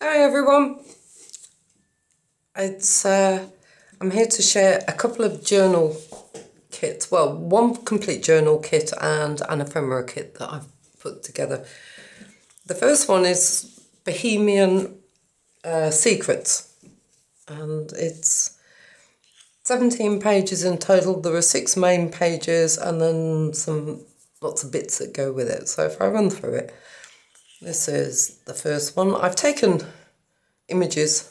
Hi everyone, it's I'm here to share a couple of journal kits, well, one complete journal kit and an ephemera kit that I've put together. The first one is Bohemian Secrets, and it's 17 pages in total. There are 6 main pages and then lots of bits that go with it. So if I run through it, this is the first one. I've taken images.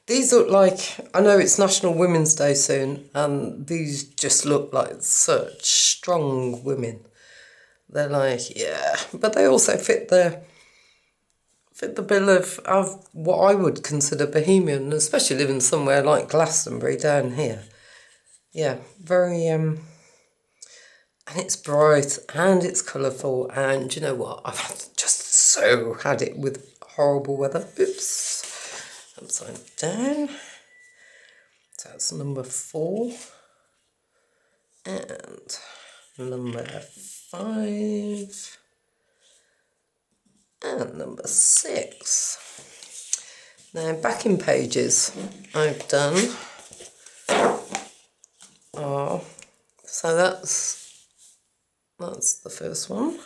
These look like, I know it's National Women's Day soon, and these just look like such strong women. They're like, yeah, but they also fit the bill of what I would consider bohemian, especially living somewhere like Glastonbury down here. Yeah, very, and it's bright and it's colourful, and you know what, I've just so had it with horrible weather. Oops. Upside down. So that's number 4 and number 5 and number 6. Now backing pages I've done are, so that's the first one.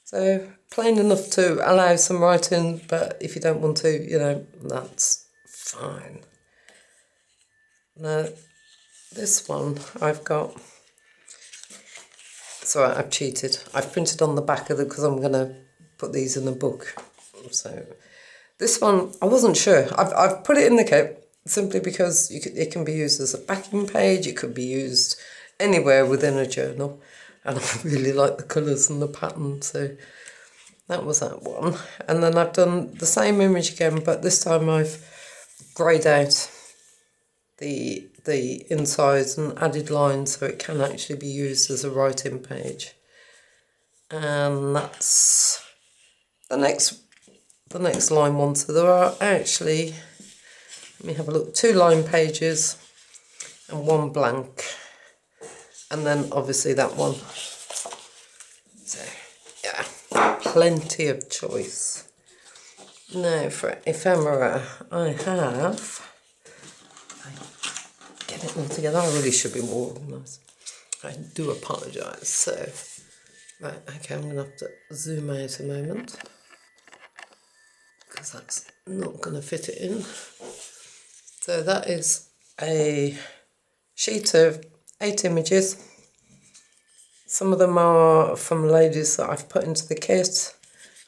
So plain enough to allow some writing, but if you don't want to, you know, that's fine. Now, this one I've got, it's alright, I've cheated. I've printed on the back of it because I'm going to put these in a book. So this one, I wasn't sure. I've put it in the kit simply because it can be used as a backing page. It could be used anywhere within a journal. And I really like the colours and the pattern, so that was that one. And then I've done the same image again, but this time I've greyed out the insides and added lines so it can actually be used as a writing page. And that's the next line one. So there are actually, let me have a look, 2 line pages and 1 blank. And then obviously that one. So yeah, plenty of choice. Now for ephemera, I get it all together. I really should be more organised. I do apologise. So right, okay, I'm gonna have to zoom out a moment because that's not gonna fit it in. So that is a sheet of 8 images. Some of them are from ladies that I've put into the kit,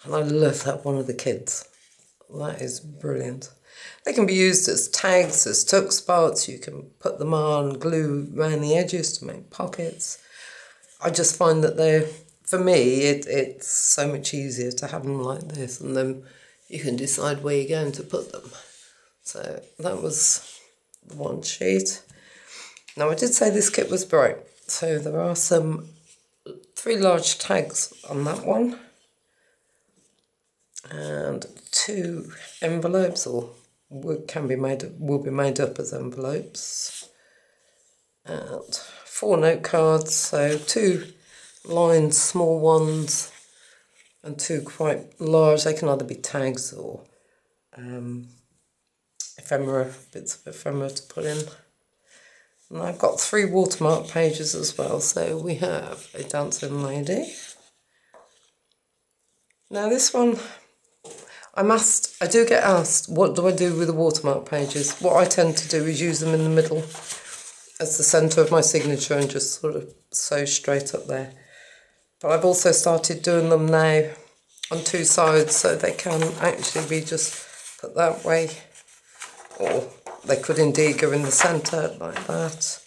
and I love that one of the kids. That is brilliant. They can be used as tags, as tuck spots. You can put them on, glue around the edges to make pockets. I just find that for me, it's so much easier to have them like this, and then you can decide where you're going to put them. So that was the one sheet. Now I did say this kit was bright, so there are 3 large tags on that one, and 2 envelopes, or will be made up as envelopes, and 4 note cards, so 2 lined small ones and 2 quite large. They can either be tags or ephemera, bits of ephemera to put in. And I've got 3 watermark pages as well. So we have a dancing lady. Now this one, I do get asked, what do I do with the watermark pages? What I tend to do is use them in the middle as the centre of my signature and just sort of sew straight up there. But I've also started doing them now on 2 sides, so they can actually be just put that way, or they could indeed go in the centre like that.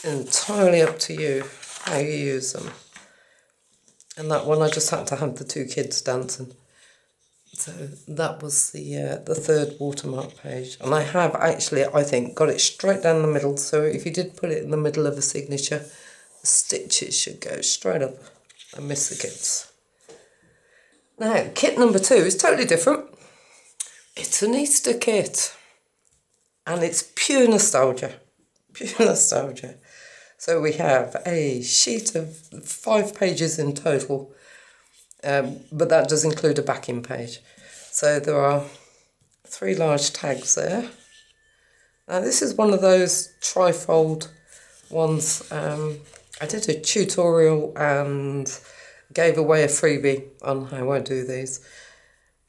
Entirely up to you how you use them. And that one I just had to have the 2 kids dancing. So that was the 3rd watermark page. And I have actually, I think, got it straight down the middle. So if you did put it in the middle of a signature, the stitches should go straight up and miss the kids. Now, kit number 2 is totally different. It's an Easter kit. And it's pure nostalgia. Pure nostalgia. So we have a sheet of 5 pages in total but that does include a backing page. So there are 3 large tags there. Now this is one of those trifold ones. I did a tutorial and gave away a freebie on how I do these.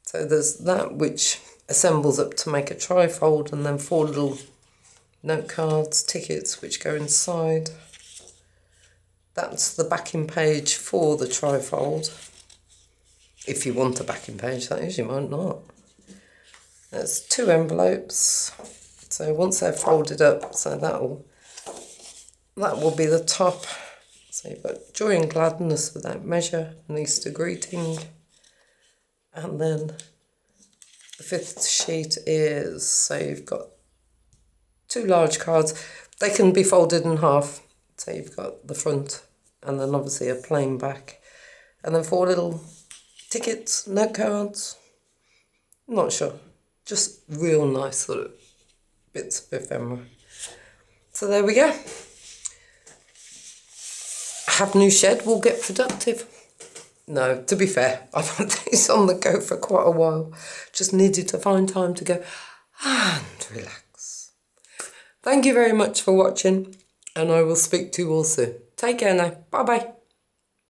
So there's that which assembles up to make a trifold, and then 4 little note cards, tickets which go inside. That's the backing page for the trifold. If you want a backing page, that is, you might not. There's 2 envelopes. So once they're folded up, so that will be the top. So you've got Joy and Gladness Without Measure, an Easter greeting. And then the 5th sheet is, so you've got 2 large cards. They can be folded in half. So you've got the front and then obviously a plain back. And then 4 little tickets, note cards. I'm not sure. Just real nice sort of bits of ephemera. So there we go. Have new shed, will get productive. No, to be fair, I've had these on the go for quite a while. Just needed to find time to go and relax. Thank you very much for watching, and I will speak to you all soon. Take care now. Bye-bye.